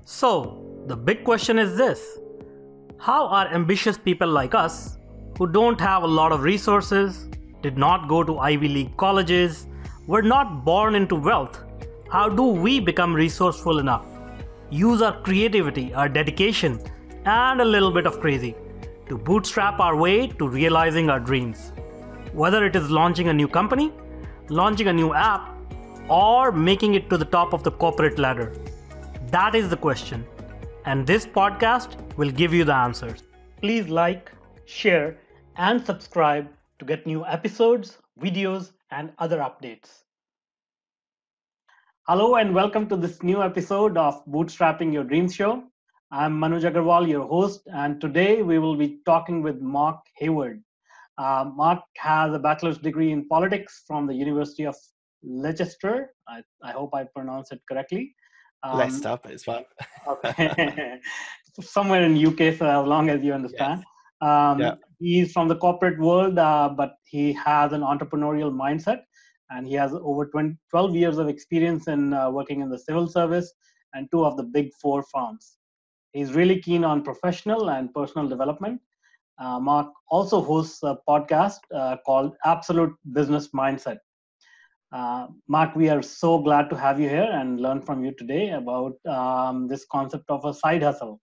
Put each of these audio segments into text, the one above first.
So, the big question is this: how are ambitious people like us, who don't have a lot of resources, did not go to Ivy League colleges, were not born into wealth, how do we become resourceful enough, use our creativity, our dedication, and a little bit of crazy to bootstrap our way to realizing our dreams? Whether it is launching a new company, launching a new app, or making it to the top of the corporate ladder. That is the question, and this podcast will give you the answers. Please like, share, and subscribe to get new episodes, videos, and other updates. Hello, and welcome to this new episode of Bootstrapping Your Dreams Show. I'm Manuj Aggarwal, your host, and today we will be talking with Mark Hayward. Mark has a bachelor's degree in politics from the University of Leicester. I hope I pronounced it correctly. Leicester, but it's fine. Okay. Somewhere in UK, so as long as you understand. Yes. He's from the corporate world, but he has an entrepreneurial mindset, and he has over 12 years of experience in working in the civil service and two of the big four firms. He's really keen on professional and personal development. Mark also hosts a podcast called Absolute Business Mindset. Mark, we are so glad to have you here and learn from you today about this concept of a side hustle.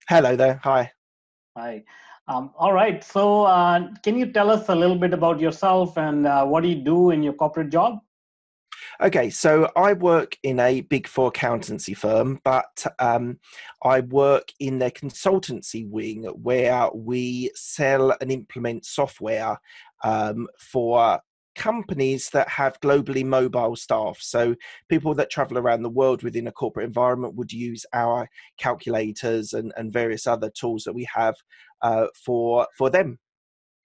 Hello there. Hi. Hi. All right. So can you tell us a little bit about yourself and what do you do in your corporate job? Okay, so I work in a big four accountancy firm, but I work in their consultancy wing where we sell and implement software for companies that have globally mobile staff. So people that travel around the world within a corporate environment would use our calculators and various other tools that we have for them.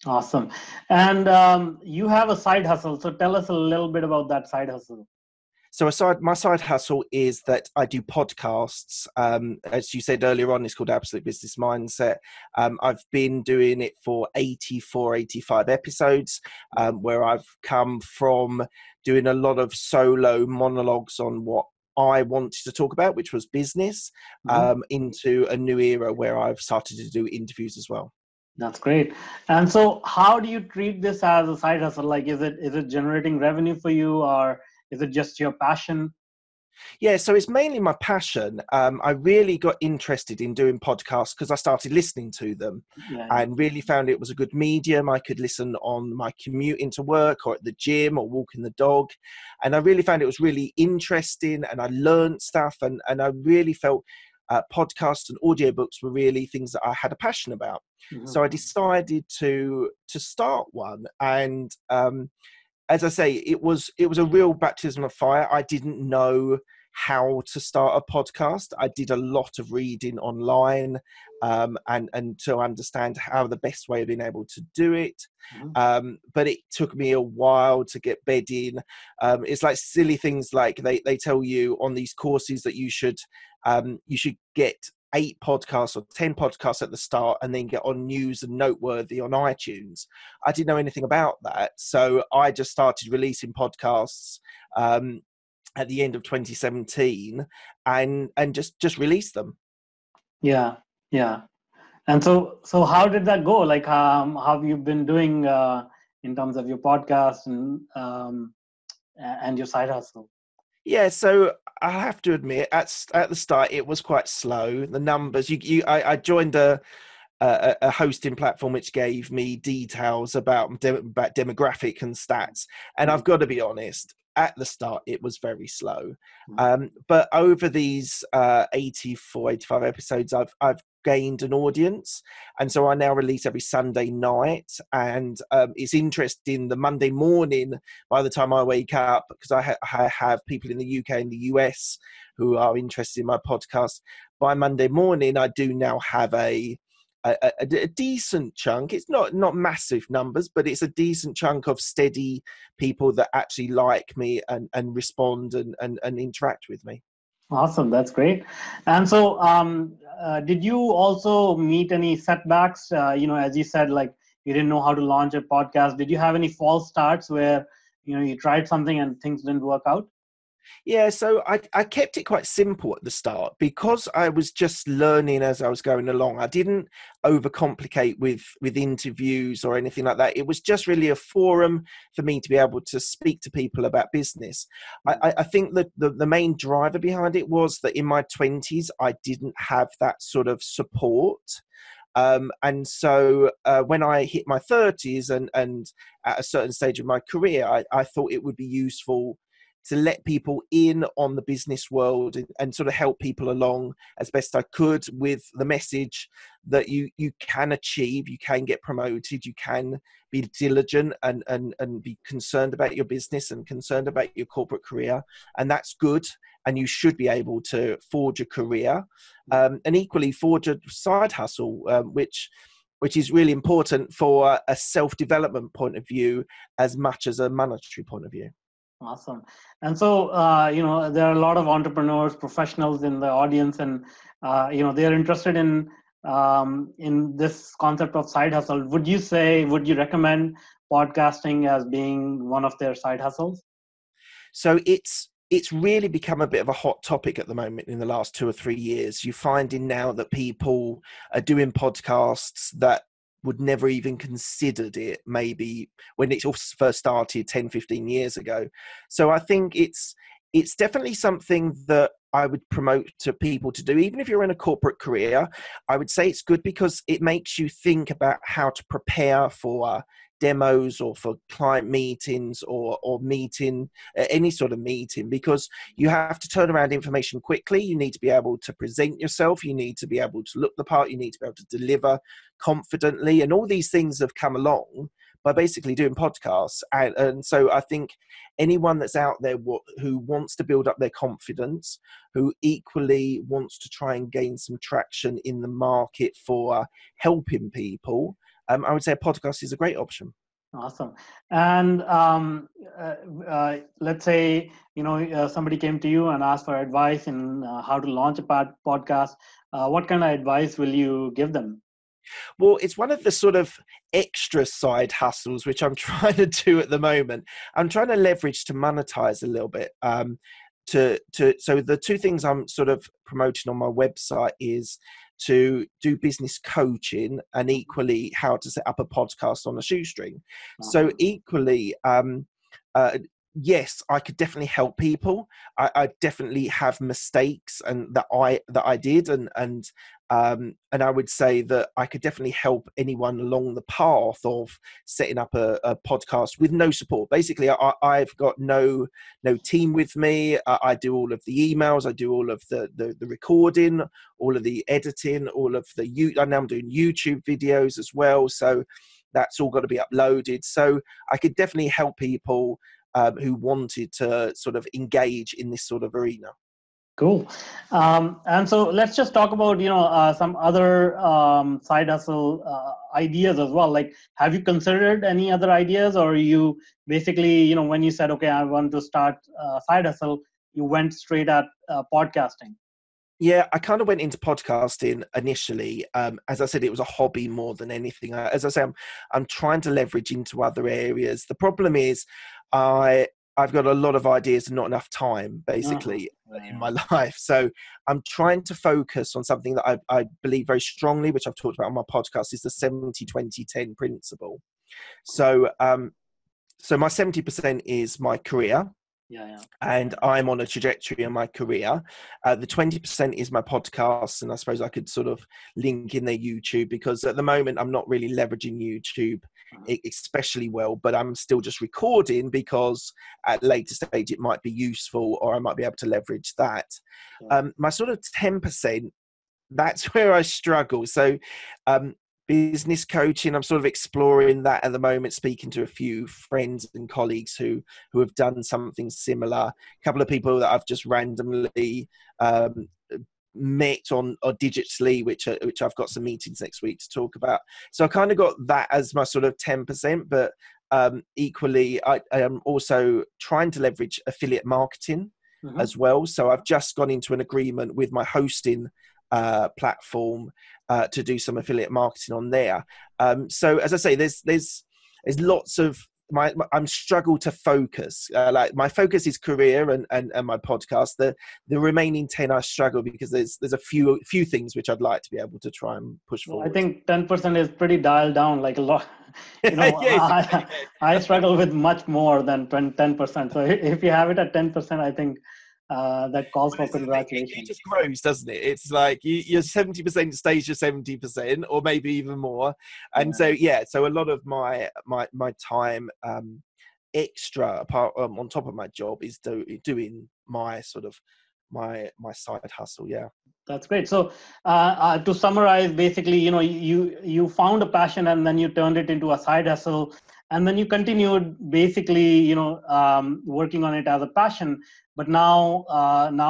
Awesome. And you have a side hustle. So tell us a little bit about that side hustle. So my side hustle is that I do podcasts. As you said earlier on, it's called Absolute Business Mindset. I've been doing it for 85 episodes, where I've come from doing a lot of solo monologues on what I wanted to talk about, which was business, into a new era where I've started to do interviews as well. That's great. And so how do you treat this as a side hustle? Like, is it generating revenue for you, or is it just your passion? Yeah, so it's mainly my passion. I really got interested in doing podcasts because I started listening to them and really found it was a good medium. I could listen on my commute into work or at the gym or walking the dog. And I really found it was really interesting, and I learned stuff, and I really felt podcasts and audiobooks were really things that I had a passion about. Mm-hmm. So I decided to start one, and as I say, it was a real baptism of fire. I didn't know how to start a podcast. I did a lot of reading online and to understand how the best way of being able to do it. Mm-hmm. But it took me a while to get bed in. It's like silly things like they tell you on these courses that you should get 8 podcasts or 10 podcasts at the start and then get on news and noteworthy on iTunes. I didn't know anything about that. So I just started releasing podcasts at the end of 2017 and just released them. Yeah. And so how did that go? Like, how have you been doing in terms of your podcast and your side hustle? Yeah, so I have to admit, at the start, it was quite slow. The numbers, I joined a hosting platform which gave me details about demographic and stats, and I've got to be honest, at the start, it was very slow. But over these 85 episodes, I've gained an audience, and so I now release every Sunday night, and it's interesting. The Monday morning, by the time I wake up, because I have people in the UK and the US who are interested in my podcast, by Monday morning I do now have a decent chunk. It's not massive numbers, but it's a decent chunk of steady people that actually like me and respond and interact with me. Awesome. That's great. And so did you also meet any setbacks? As you said, like you didn't know how to launch a podcast. Did you have any false starts where, you tried something and things didn't work out? Yeah, so I kept it quite simple at the start because I was just learning as I was going along. I didn't overcomplicate with interviews or anything like that. It was just really a forum for me to be able to speak to people about business. I think that the main driver behind it was that in my 20s, I didn't have that sort of support. And so when I hit my 30s and at a certain stage of my career, I thought it would be useful to let people in on the business world and sort of help people along as best I could with the message that you can achieve, you can get promoted, you can be diligent and be concerned about your business and concerned about your corporate career. And that's good. And you should be able to forge a career and equally forge a side hustle, which is really important for a self-development point of view as much as a monetary point of view. Awesome. And so, there are a lot of entrepreneurs, professionals in the audience, and, they're interested in this concept of side hustle. Would you recommend podcasting as being one of their side hustles? So it's really become a bit of a hot topic at the moment in the last 2 or 3 years. You're finding now that people are doing podcasts that would never even considered it maybe when it all first started 10, 15 years ago. So I think it's definitely something that I would promote to people to do. Even if you're in a corporate career, I would say it's good because it makes you think about how to prepare for demos or for client meetings or meeting, any sort of meeting, because you have to turn around information quickly. You need to be able to present yourself. You need to be able to look the part. You need to be able to deliver confidently. And all these things have come along by basically doing podcasts. And so I think anyone that's out there who wants to build up their confidence, who equally wants to try and gain some traction in the market for helping people, I would say a podcast is a great option. Awesome. And let's say, somebody came to you and asked for advice in how to launch a podcast. What kind of advice will you give them? Well, it's one of the sort of extra side hustles, which I'm trying to do at the moment. I'm trying to leverage to monetize a little bit. So the two things I'm sort of promoting on my website is to do business coaching and equally how to set up a podcast on a shoestring. So equally, yes, I could definitely help people. I definitely have mistakes and that I did, and I would say that I could definitely help anyone along the path of setting up a podcast with no support. Basically, I've got no team with me. I do all of the emails. I do all of the recording, all of the editing, all of I know I'm doing YouTube videos as well. So that's all got to be uploaded. So I could definitely help people who wanted to sort of engage in this sort of arena. Cool. And so let's just talk about, some other side hustle ideas as well. Like, have you considered any other ideas, or you basically, when you said, okay, I want to start a side hustle, you went straight at podcasting? Yeah, I kind of went into podcasting initially. As I said, it was a hobby more than anything. As I say, I'm trying to leverage into other areas. The problem is I've got a lot of ideas and not enough time, basically, in my life. So I'm trying to focus on something that I believe very strongly, which I've talked about on my podcast, is the 70-20-10 principle. So my 70% is my career. And I'm on a trajectory in my career. The 20% is my podcast, and I suppose I could sort of link in their YouTube, because at the moment I'm not really leveraging YouTube especially well, but I'm still just recording because at a later stage it might be useful, or I might be able to leverage that. My sort of 10%, that's where I struggle. So business coaching, I'm sort of exploring that at the moment, speaking to a few friends and colleagues who have done something similar. A couple of people that I've just randomly met on or digitally, which I've got some meetings next week to talk about. So I kind of got that as my sort of 10%, but equally I am also trying to leverage affiliate marketing as well. So I've just gone into an agreement with my hosting platform to do some affiliate marketing on there. So as I say, there's lots of I'm struggle to focus. Like my focus is career and my podcast. The remaining 10 I struggle because there's a few things which I'd like to be able to try and push forward. I think 10% is pretty dialed down, like a lot. I struggle with much more than 10%. So if you have it at 10%, I think that calls for congratulations. It just grows, doesn't it? It's like your 70% stays your 70%, or maybe even more. And so a lot of my time extra apart on top of my job is doing my sort of my side hustle. Yeah. That's great. So to summarize, basically, you found a passion and then you turned it into a side hustle, and then you continued basically, working on it as a passion. But now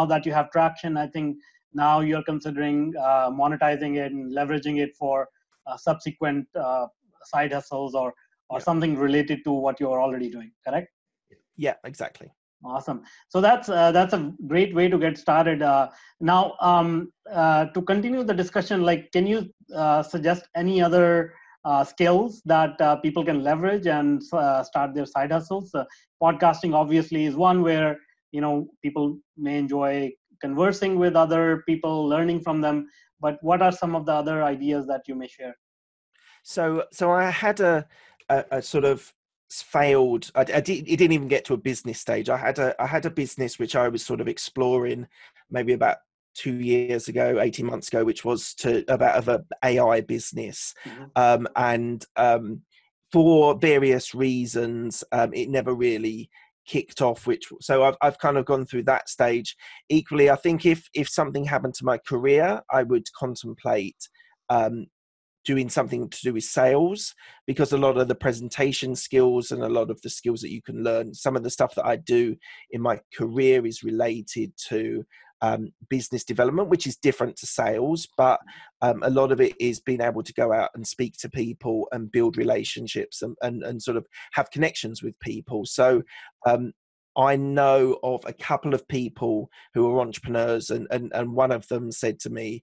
that you have traction, I think now you're considering monetizing it and leveraging it for subsequent side hustles or something related to what you're already doing. Correct? Yeah, exactly. Awesome. So that's a great way to get started. Now, to continue the discussion, like, can you suggest any other skills that people can leverage and start their side hustles? Podcasting obviously is one where people may enjoy conversing with other people, learning from them. But what are some of the other ideas that you may share? So I had a sort of failed. It didn't even get to a business stage. I had a business which I was sort of exploring maybe about 2 years ago, 18 months ago, which was about an AI business. Mm-hmm. And for various reasons, it never really kicked off, so I've kind of gone through that stage. Equally, I think if something happened to my career, I would contemplate doing something to do with sales, because a lot of the presentation skills and a lot of the skills that you can learn, some of the stuff that I do in my career is related to business development, which is different to sales, but a lot of it is being able to go out and speak to people and build relationships and sort of have connections with people. So I know of a couple of people who are entrepreneurs, and one of them said to me,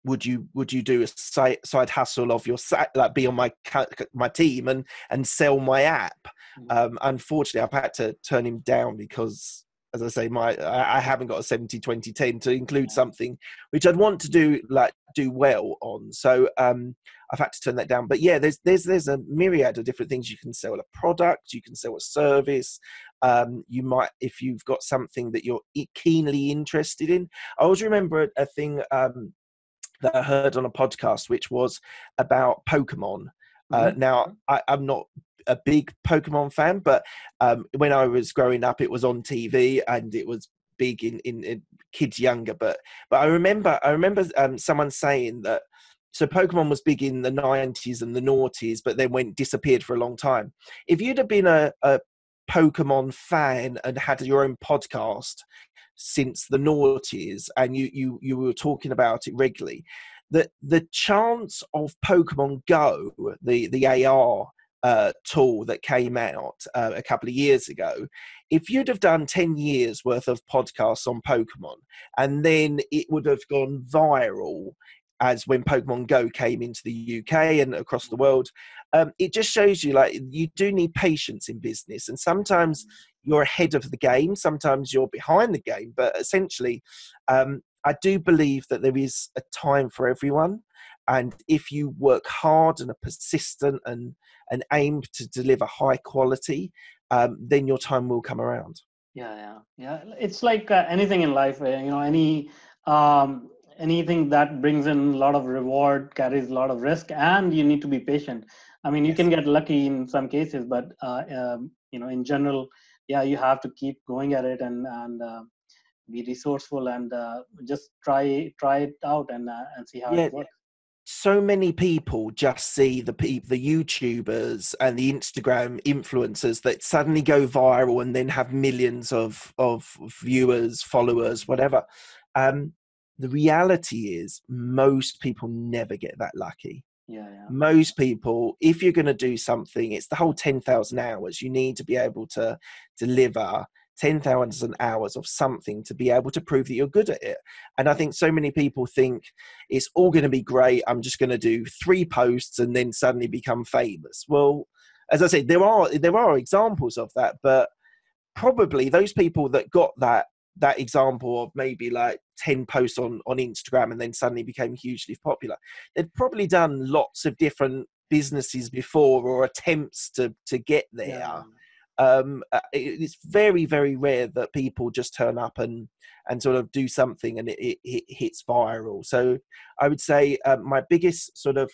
would you do a side hustle of your like be on my team and sell my app? Unfortunately, I've had to turn him down because, as I say, I haven't got a 70-20-10 to include something which I'd want to do well on. So I've had to turn that down. But yeah, there's a myriad of different things. You can sell a product, you can sell a service. You might, if you've got something that you're keenly interested in. I always remember a thing that I heard on a podcast, which was about Pokemon. Now, I'm not a big Pokemon fan, but when I was growing up, it was on TV and it was big in kids younger. But I remember someone saying that, so Pokemon was big in the 90s and the noughties, but then disappeared for a long time. If you'd have been a Pokemon fan and had your own podcast since the noughties and you were talking about it regularly, the chance of Pokemon Go, the AR tool that came out a couple of years ago, if you'd have done 10 years worth of podcasts on Pokemon and then it would have gone viral as when Pokemon Go came into the UK and across the world, it just shows you, like, you do need patience in business, and sometimes you're ahead of the game, sometimes you're behind the game, but essentially I do believe that there is a time for everyone, and if you work hard and are persistent and aim to deliver high quality, then your time will come around. Yeah. It's like anything in life, anything that brings in a lot of reward carries a lot of risk, and you need to be patient. I mean, you can get lucky in some cases, but in general, you have to keep going at it and be resourceful and just try it out and see how it works. So many people just see the YouTubers and the Instagram influencers that suddenly go viral and then have millions of viewers, followers, whatever. The reality is most people never get that lucky. Most people, if you're going to do something, it's the whole 10,000 hours. You need to be able to deliver 10,000 hours of something to be able to prove that you're good at it. And I think so many people think it's all going to be great. I'm just going to do 3 posts and then suddenly become famous. Well, as I said, there are examples of that, but probably those people that got that example of maybe like 10 posts on Instagram and then suddenly became hugely popular, they'd probably done lots of different businesses before or attempts to get there. It's very, very rare that people just turn up and sort of do something and it hits viral. So I would say my biggest sort of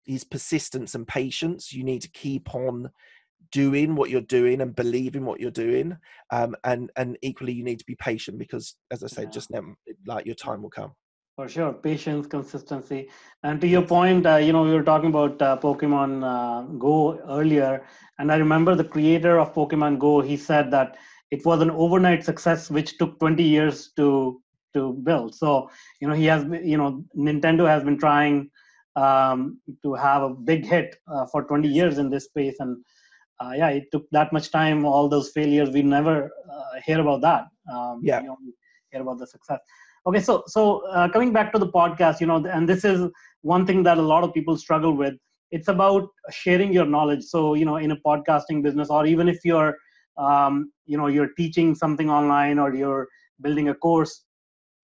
is persistence and patience. You need to keep on doing what you're doing and believe in what you're doing, and equally you need to be patient, because as I said just now, like, your time will come. For sure, patience, consistency. And to your point, we were talking about Pokemon Go earlier, and I remember the creator of Pokemon Go, he said that it was an overnight success which took 20 years to build. So Nintendo has been trying to have a big hit for 20 years in this space, and it took that much time. All those failures, we never hear about that. We hear about the success. Okay, so coming back to the podcast, and this is one thing that a lot of people struggle with. It's about sharing your knowledge. So, in a podcasting business, or even if you're, you're teaching something online or you're building a course,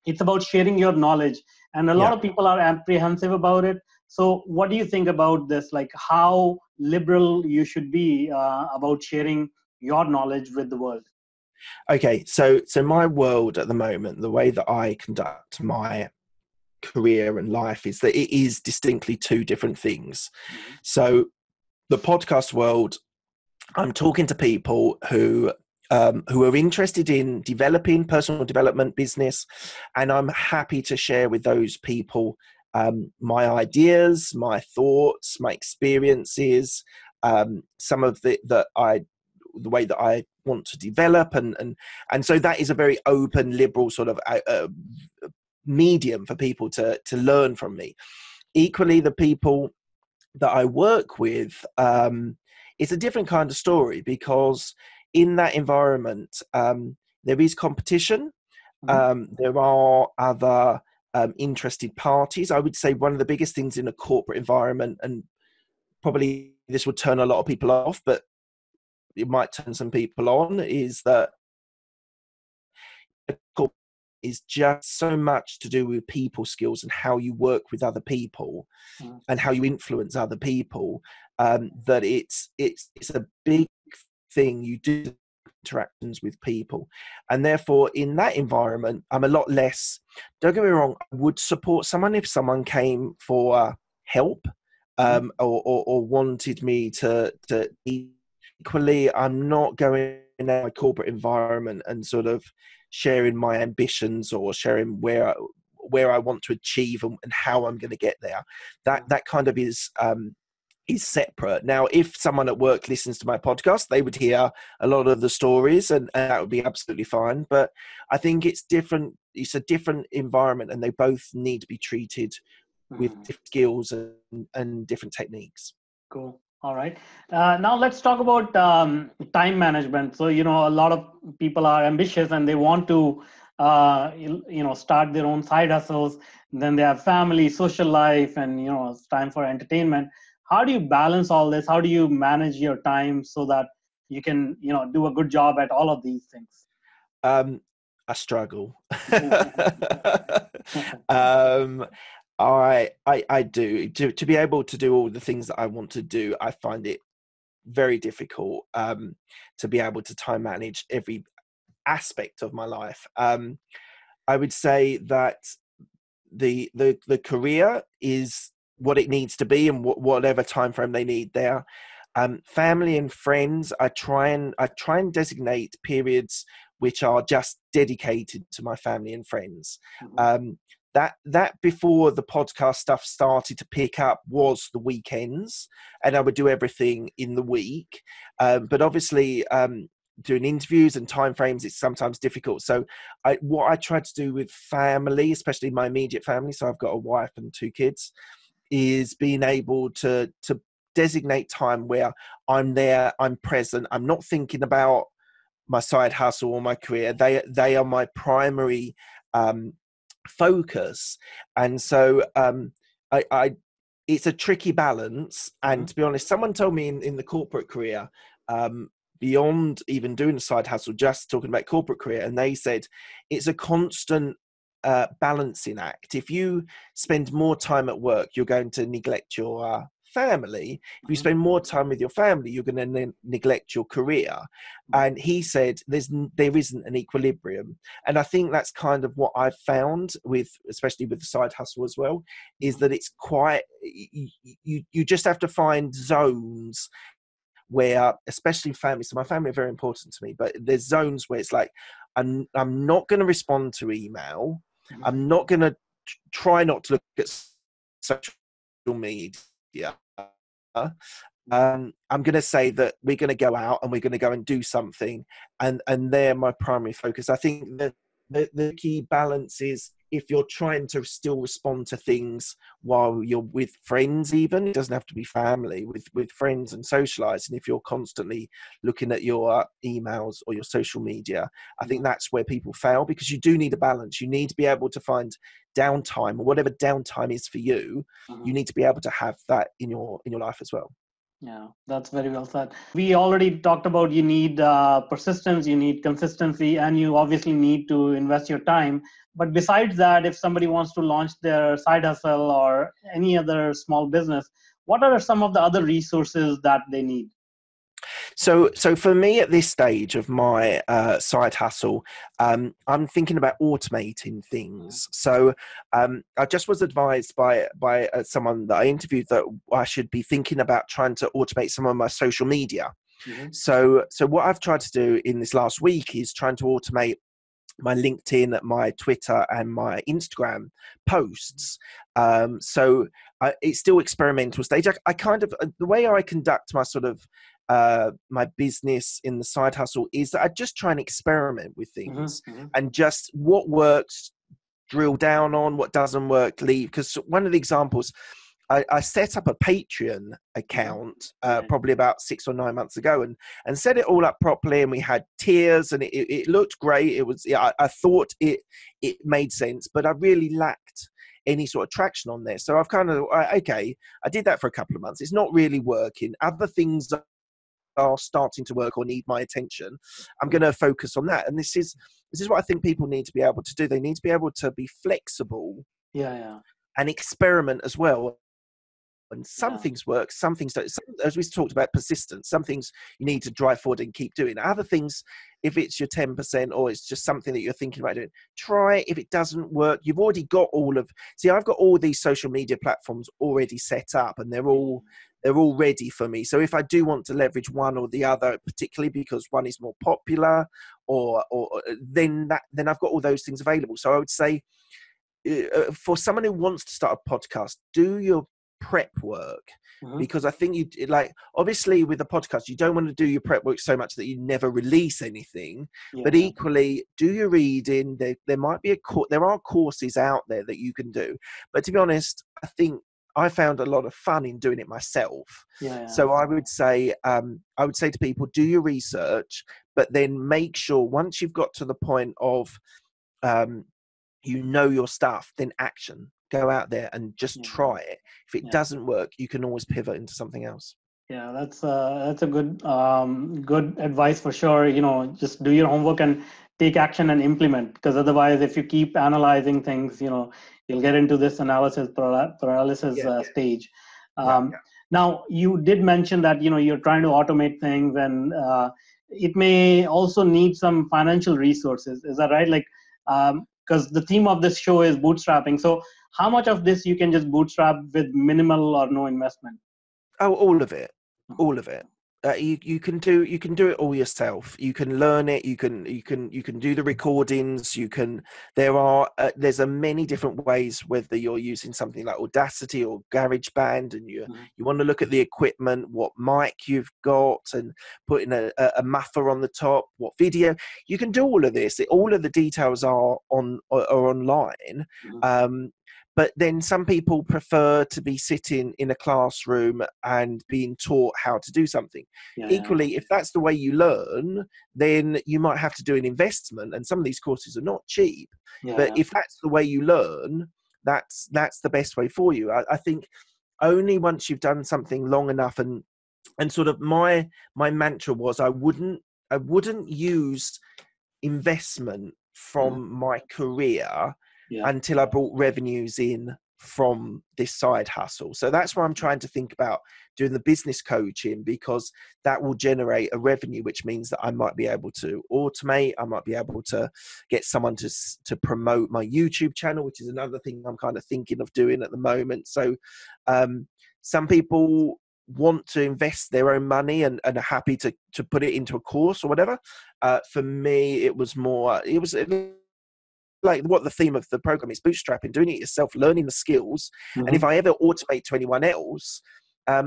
it's about sharing your knowledge. And a lot of people are apprehensive about it. So what do you think about this? Like, how liberal you should be about sharing your knowledge with the world? Okay, so my world at the moment, the way that I conduct my career and life, is that it is distinctly two different things. So the podcast world, I'm talking to people who are interested in developing personal development, business, and I'm happy to share with those people my ideas, my thoughts, my experiences, some of the way that I want to develop, and so that is a very open, liberal sort of medium for people to learn from me. Equally, the people that I work with, it's a different kind of story, because in that environment there is competition. There are other interested parties. I would say one of the biggest things in a corporate environment, and probably this would turn a lot of people off, but it might turn some people on, is that is just so much to do with people skills and how you work with other people and how you influence other people, that it's a big thing. You do interactions with people, and therefore in that environment I'm a lot less, don't get me wrong, I would support someone if someone came for help, or wanted me to equally, I'm not going in a corporate environment and sort of sharing my ambitions or sharing where I want to achieve and how I'm going to get there. That kind of is separate. Now, if someone at work listens to my podcast, they would hear a lot of the stories, and that would be absolutely fine. But I think it's different. It's a different environment, and they both need to be treated with different skills and different techniques. Cool. All right. Now let's talk about time management. So, a lot of people are ambitious and they want to, start their own side hustles. Then they have family, social life, and, it's time for entertainment. How do you balance all this? How do you manage your time so that you can, do a good job at all of these things? I struggle. I do. To be able to do all the things that I want to do, I find it very difficult to be able to time manage every aspect of my life. I would say that the career is what it needs to be, and whatever time frame they need there. Family and friends, I try and designate periods which are just dedicated to my family and friends. That before the podcast stuff started to pick up was the weekends, and I would do everything in the week. But obviously, doing interviews and timeframes, it's sometimes difficult. So what I try to do with family, especially my immediate family, so I've got a wife and 2 kids, is being able to designate time where I'm there, I'm present, I'm not thinking about my side hustle or my career. They are my primary focus. And so I it's a tricky balance. And to be honest, someone told me in the corporate career, beyond even doing a side hustle, just talking about corporate career, and they said it's a constant balancing act. If you spend more time at work, you're going to neglect your family. If you spend more time with your family, you're going to neglect your career. And he said there isn't an equilibrium. And I think that's kind of what I've found with, especially with the side hustle as well, is that it's quite, you just have to find zones where, especially family, so my family are very important to me, but there's zones where it's like, I'm not going to respond to email. I'm not going to try not to look at social media. I'm going to say that we're going to go out and we're going to go and do something, and they're my primary focus. I think the key balance is, if you're trying to still respond to things while you're with friends, even, it doesn't have to be family, with friends and socializing, if you're constantly looking at your emails or your social media, I think that's where people fail, because you do need a balance. You need to be able to find downtime, or whatever downtime is for you. You need to be able to have that in your life as well. Yeah, that's very well said. We already talked about you need persistence, you need consistency, and you obviously need to invest your time. But besides that, if somebody wants to launch their side hustle or any other small business, what are some of the other resources that they need? So for me at this stage of my side hustle, I'm thinking about automating things. So I just was advised by someone that I interviewed that I should be thinking about trying to automate some of my social media. So what I've tried to do in this last week is trying to automate my LinkedIn, my Twitter, and my Instagram posts. So it's still experimental stage. I kind of, the way I conduct my sort of my business in the side hustle is that I just try and experiment with things, and just what works, drill down on, what doesn't work, leave. Because one of the examples, I set up a Patreon account probably about 6 or 9 months ago, and set it all up properly, and we had tiers, and it looked great. It was, I thought it made sense, but I really lacked any sort of traction on there. So I've kind of, okay, I did that for a couple of months. It's not really working. Other things are starting to work or need my attention. I'm going to focus on that. And this is what I think people need to be able to do. They need to be able to be flexible, and experiment as well. And some things work, some things don't. As we talked about persistence, some things you need to drive forward and keep doing. Other things, if it's your 10% or it's just something that you're thinking about doing, try. If it doesn't work, you've already got I've got all these social media platforms already set up, and they're all ready for me. So if I do want to leverage one or the other, particularly because one is more popular, or then I've got all those things available. So I would say, for someone who wants to start a podcast, do your prep work, because I think obviously with a podcast, you don't want to do your prep work so much that you never release anything, but equally do your reading. There might be there are courses out there that you can do, but to be honest, I think I found a lot of fun in doing it myself. So I would say to people, do your research, but then make sure once you've got to the point of your stuff, then action. Go out there and just try it. If it doesn't work, you can always pivot into something else. Yeah, that's a good advice for sure. Just do your homework and take action and implement. Because otherwise, if you keep analyzing things, you'll get into this analysis paralysis stage. Now, you did mention that you're trying to automate things, and it may also need some financial resources. Is that right? Like, because the theme of this show is bootstrapping. So how much of this you can just bootstrap with minimal or no investment? Oh, all of it. You can do it all yourself. You can learn it. You can do the recordings. There's many different ways, whether you're using something like Audacity or GarageBand, and you want to look at the equipment, what mic you've got, and putting a muffler on the top, what video. You can do all of this. All of the details are online. But then some people prefer to be sitting in a classroom and being taught how to do something. Equally, if that's the way you learn, then you might have to do an investment. And some of these courses are not cheap. But if that's the way you learn, that's the best way for you. I think only once you've done something long enough, and sort of my mantra was I wouldn't use investment from my career until I brought revenues in from this side hustle. So that's why I'm trying to think about doing the business coaching, because that will generate a revenue, which means that I might be able to automate, I might be able to get someone to promote my YouTube channel, which is another thing I'm kind of thinking of doing at the moment. So some people want to invest their own money and are happy to put it into a course or whatever. For me, it was like what the theme of the program is: bootstrapping, doing it yourself, learning the skills. And if I ever automate to anyone else, I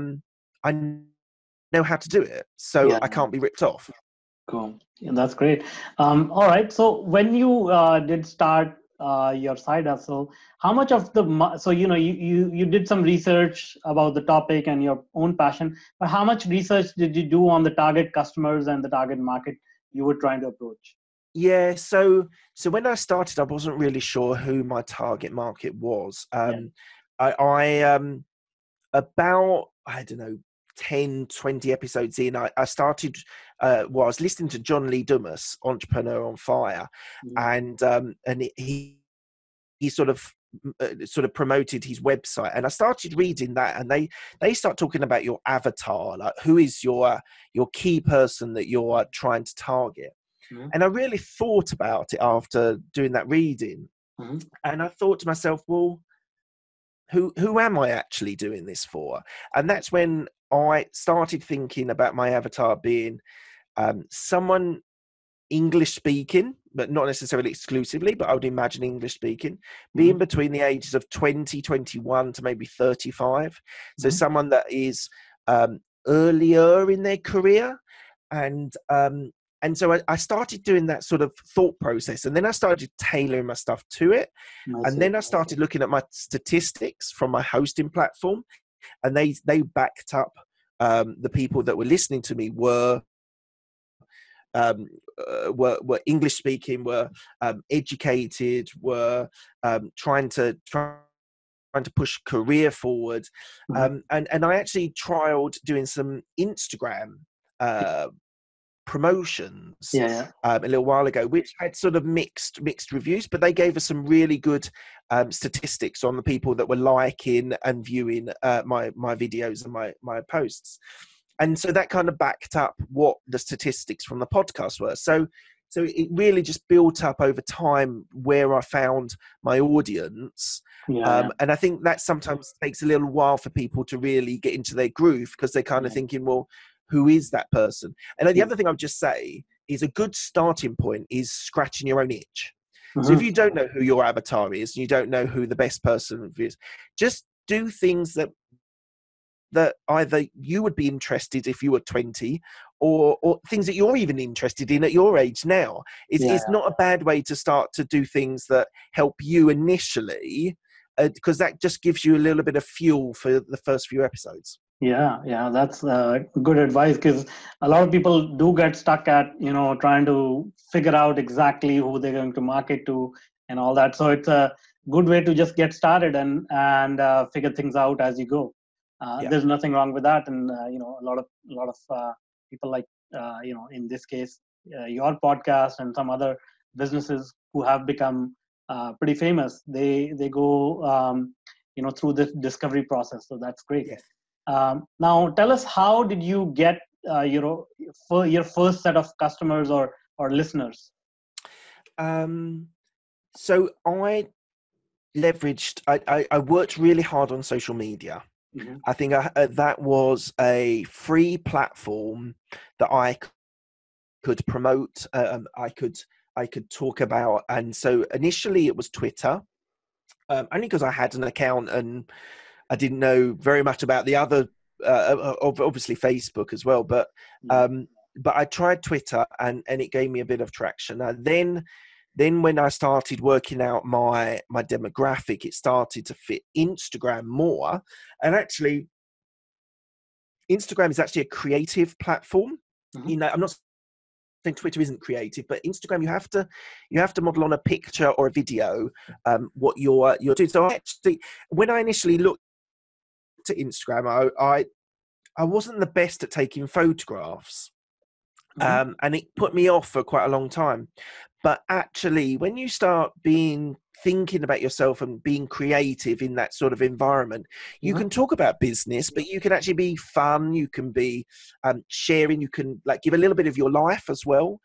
know how to do it, so I can't be ripped off. Cool. Yeah, that's great. All right. So when you did start your side hustle, how much of so you did some research about the topic and your own passion, but how much research did you do on the target customers and the target market you were trying to approach? Yeah, so when I started, I wasn't really sure who my target market was. About, I don't know, 10, 20 episodes in, I started, I was listening to John Lee Dumas, Entrepreneur on Fire, and he sort of promoted his website, and I started reading that, and they start talking about your avatar, like who is your key person that you're trying to target. And I really thought about it after doing that reading. And I thought to myself, well, who am I actually doing this for? And that's when I started thinking about my avatar being someone English speaking, but not necessarily exclusively, but I would imagine English speaking, being between the ages of 20, 21 to maybe 35. So someone that is earlier in their career. And so I started doing that sort of thought process, and then I started tailoring my stuff to it. And then I started looking at my statistics from my hosting platform, and they backed up the people that were listening to me were English speaking, were educated, were trying to push career forward. And I actually trialed doing some Instagram promotions a little while ago, which had sort of mixed reviews, but they gave us some really good statistics on the people that were liking and viewing my videos and my posts. And so that kind of backed up what the statistics from the podcast were. So it really just built up over time where I found my audience. And I think that sometimes takes a little while for people to really get into their groove, because they're kind of thinking, well, who is that person? And the other thing I would just say is a good starting point is scratching your own itch. So if you don't know who your avatar is, and you don't know who the best person is, just do things that either you would be interested if you were 20, or things that you're even interested in at your age now. It's not a bad way to start to do things that help you initially, because that just gives you a little bit of fuel for the first few episodes. Yeah, that's good advice, because a lot of people do get stuck at, trying to figure out exactly who they're going to market to and all that. So it's a good way to just get started and figure things out as you go. There's nothing wrong with that. And, a lot of people like, in this case, your podcast and some other businesses who have become pretty famous, they go, through the discovery process. So that's great. Yes. Now, tell us, how did you get your first set of customers or listeners? So I leveraged. I worked really hard on social media. I think that was a free platform that I could promote. I could talk about, and so initially it was Twitter, only because I had an account and I didn't know very much about the other, obviously Facebook as well, but I tried Twitter and it gave me a bit of traction. Then when I started working out my demographic, it started to fit Instagram more. And actually, Instagram is actually a creative platform. I'm not saying Twitter isn't creative, but Instagram, you have to model on a picture or a video what you're doing. So actually, when I initially looked looked at Instagram, I wasn't the best at taking photographs. And it put me off for quite a long time. But actually, when you start thinking about yourself and being creative in that sort of environment, you can talk about business, but you can actually be fun. You can be sharing. You can like give a little bit of your life as well.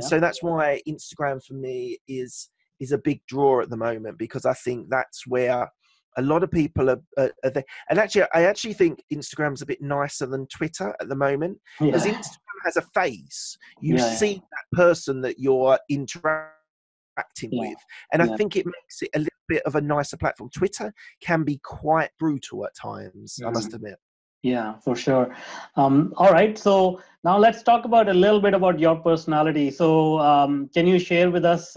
So that's why Instagram for me is a big draw at the moment, because I think that's where a lot of people are there. And actually, I actually think Instagram's a bit nicer than Twitter at the moment, because Instagram has a face. You see that person that you're interacting with, and I think it makes it a little bit of a nicer platform. Twitter can be quite brutal at times, I must admit. Yeah, for sure. All right, so now let's talk about a little bit about your personality. So can you share with us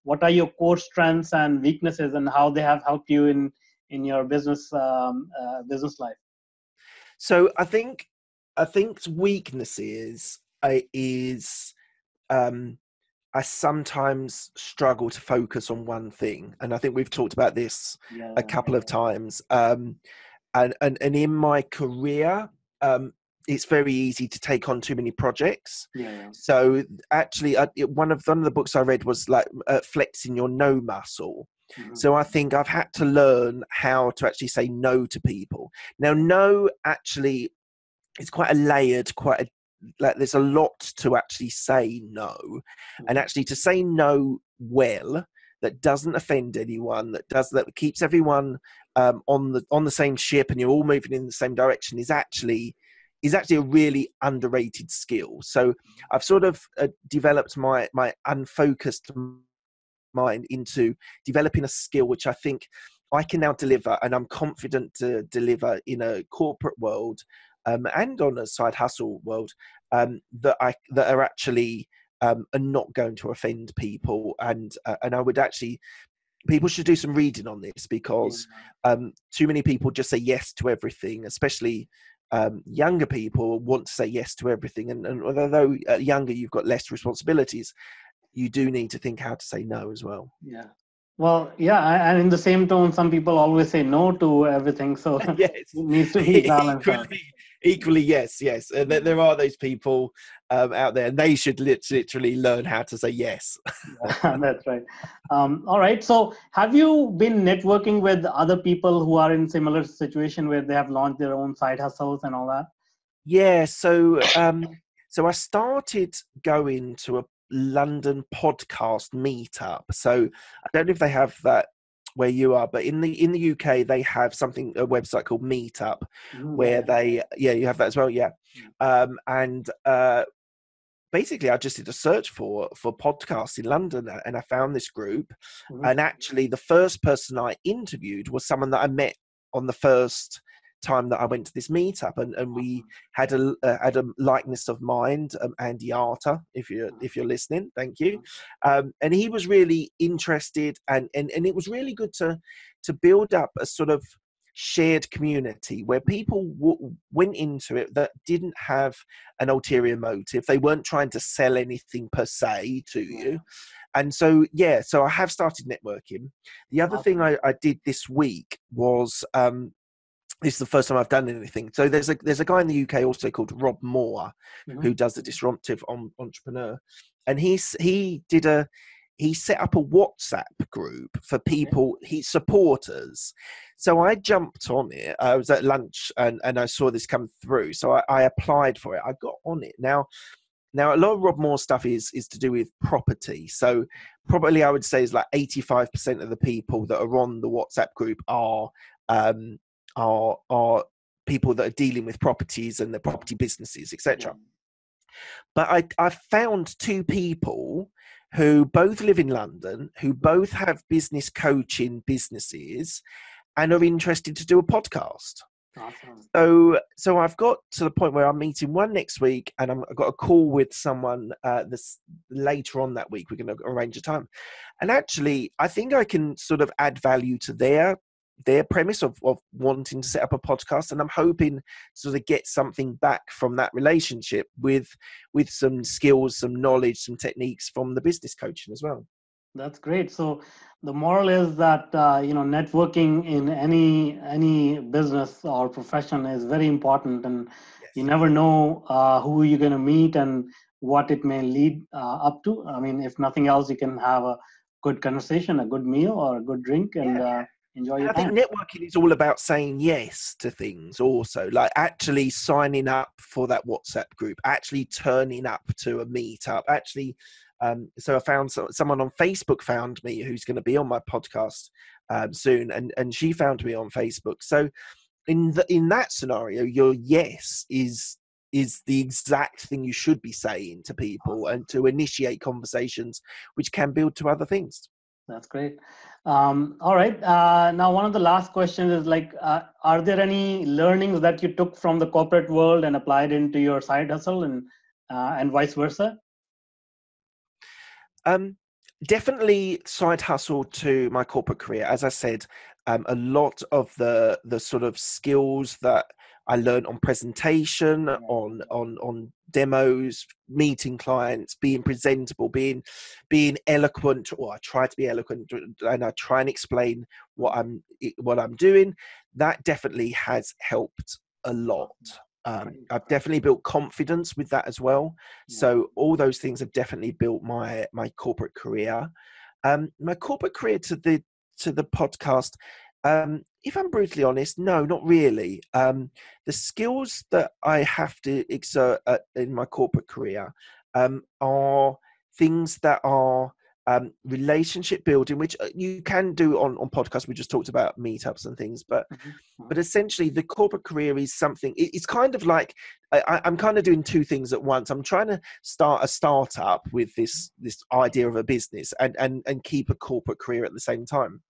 what are your core strengths and weaknesses, and how they have helped you in your business life? So I think weaknesses is I sometimes struggle to focus on one thing, and I think we've talked about this a couple of times. And in my career, it's very easy to take on too many projects. So actually, one of the books I read was like flexing your no muscle. So I think I've had to learn how to actually say no to people. Now, no, actually, it's quite a layered, there's a lot to actually say no, and actually to say no well, that doesn't offend anyone, that keeps everyone on the same ship, and you're all moving in the same direction, is actually a really underrated skill. So I've sort of developed my unfocused mind into developing a skill which I think I can now deliver, and I'm confident to deliver in a corporate world and on a side hustle world that are actually are not going to offend people. And I would actually, people should do some reading on this, because too many people just say yes to everything, especially younger people want to say yes to everything. And although younger, you've got less responsibilities, you do need to think how to say no as well. Well, and in the same tone, some people always say no to everything. So yes, it needs to be balanced. Equally, yes. There are those people out there, and they should literally learn how to say yes. That's right. All right. So have you been networking with other people who are in similar situation where they have launched their own side hustles and all that? Yeah. So I started going to a London podcast meetup. So I don't know if they have that where you are, but in the UK they have a website called Meetup, where you have that as well. And basically I just did a search for podcasts in London, and I found this group. And actually the first person I interviewed was someone that I met on the first time that I went to this meetup, and we had a likeness of mind. Andy Arter, if you're listening, thank you. And he was really interested, and it was really good to build up a sort of shared community where people went into it that didn't have an ulterior motive. They weren't trying to sell anything per se to you. And so I have started networking. The other thing I did this week was this is the first time I've done anything. So there's a guy in the UK also called Rob Moore, who does the Disruptive Entrepreneur, and he set up a WhatsApp group for people, his supporters. So I jumped on it. I was at lunch and I saw this come through. So I applied for it. I got on it. Now a lot of Rob Moore stuff is to do with property. So probably I would say is like 85% of the people that are on the WhatsApp group are people that are dealing with properties and the property businesses, etc. But I found two people who both live in London, who both have business coaching businesses and are interested to do a podcast. Awesome. So I've got to the point where I'm meeting one next week, and I've got a call with someone this later on that week. We're going to arrange a time. And actually, I think I can sort of add value to their premise of wanting to set up a podcast, and I'm hoping to sort of get something back from that relationship with some skills, some knowledge, some techniques from the business coaching as well. That's great. So the moral is that networking in any business or profession is very important, and you Yes. never know who you're going to meet and what it may lead up to. I mean, if nothing else, you can have a good conversation, a good meal, or a good drink, and enjoy And your I think time. networking is all about saying yes to things also, like actually signing up for that WhatsApp group, actually turning up to a meetup, actually. So I found someone on Facebook found me who's going to be on my podcast soon, and she found me on Facebook. So in that scenario, your yes is the exact thing you should be saying to people and to initiate conversations which can build to other things. That's great. All right. Now, one of the last questions is like, are there any learnings that you took from the corporate world and applied into your side hustle, and vice versa? Definitely side hustle to my corporate career. As I said, a lot of the sort of skills that I learned on presentation, on demos, meeting clients, being presentable, being eloquent, or I try to be eloquent, and I try and explain what I'm doing. That definitely has helped a lot. I've definitely built confidence with that as well. So all those things have definitely built my corporate career. My corporate career to the podcast. If I'm brutally honest, no, not really. The skills that I have to exert in my corporate career are things that are relationship building, which you can do on podcasts. We just talked about meetups and things, but essentially the corporate career is something, it's kind of like I'm kind of doing two things at once. I'm trying to start a startup with this idea of a business and keep a corporate career at the same time.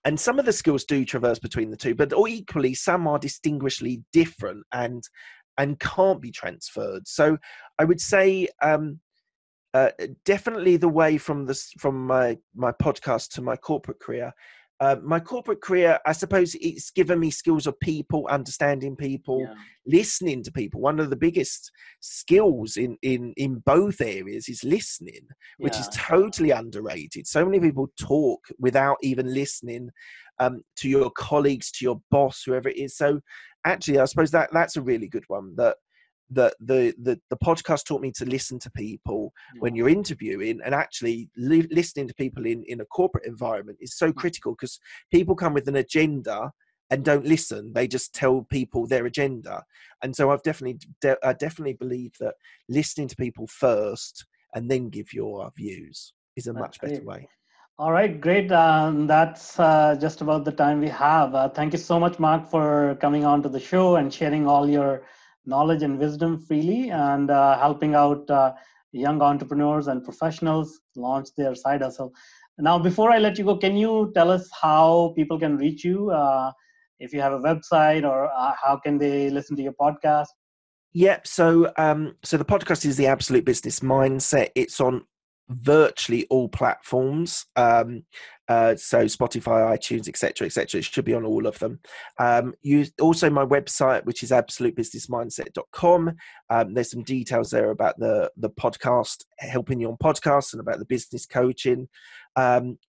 And some of the skills do traverse between the two, but equally some are distinguishedly different and can't be transferred. So I would say definitely the way from my podcast to my corporate career. My corporate career, I suppose it's given me skills of people, understanding people, listening to people. One of the biggest skills in both areas is listening, which is totally underrated. So many people talk without even listening to your colleagues, to your boss, whoever it is. So actually, I suppose that's a really good one, that the podcast taught me to listen to people when you're interviewing, and actually listening to people in a corporate environment is so critical, because people come with an agenda and don't listen. They just tell people their agenda. And so I definitely believe that listening to people first and then give your views is a much better way. All right, great. That's just about the time we have. Thank you so much, Mark, for coming on to the show and sharing all your knowledge and wisdom freely, and helping out young entrepreneurs and professionals launch their side hustle. Now, before I let you go, can you tell us how people can reach you? If you have a website, or how can they listen to your podcast? Yep. So the podcast is The Absolute Business Mindset. It's on virtually all platforms. So Spotify, iTunes, etc., etc. It should be on all of them. Use also my website, which is absolutebusinessmindset.com. There's some details there about the podcast, helping you on podcasts, and about the business coaching.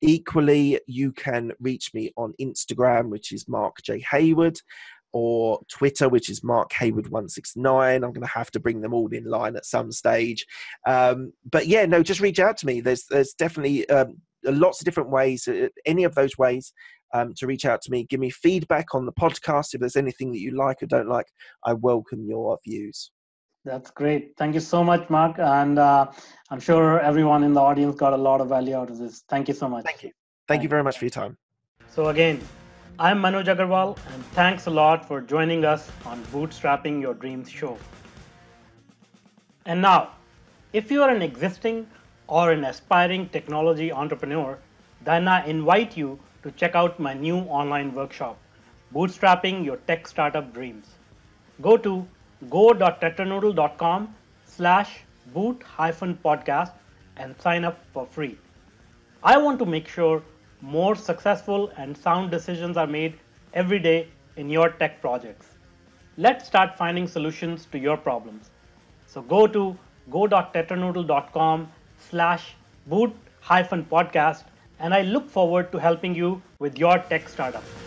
Equally, you can reach me on Instagram, which is Mark J. Hayward, or Twitter, which is Mark Hayward 169. I'm going to have to bring them all in line at some stage. But yeah, no, just reach out to me. There's definitely lots of different ways, any of those ways to reach out to me. Give me feedback on the podcast. If there's anything that you like or don't like, I welcome your views. That's great. Thank you so much, Mark. And I'm sure everyone in the audience got a lot of value out of this. Thank you so much. Thank you. Thank you very much for your time. So again, I'm Manuj Aggarwal, and thanks a lot for joining us on Bootstrapping Your Dreams Show. And now, if you are an existing or an aspiring technology entrepreneur, then I invite you to check out my new online workshop, Bootstrapping Your Tech Startup Dreams. Go to go.tetranoodle.com/boot-podcast and sign up for free. I want to make sure more successful and sound decisions are made every day in your tech projects. Let's start finding solutions to your problems. So go to go.tetranoodle.com/boot podcast, and I look forward to helping you with your tech startup.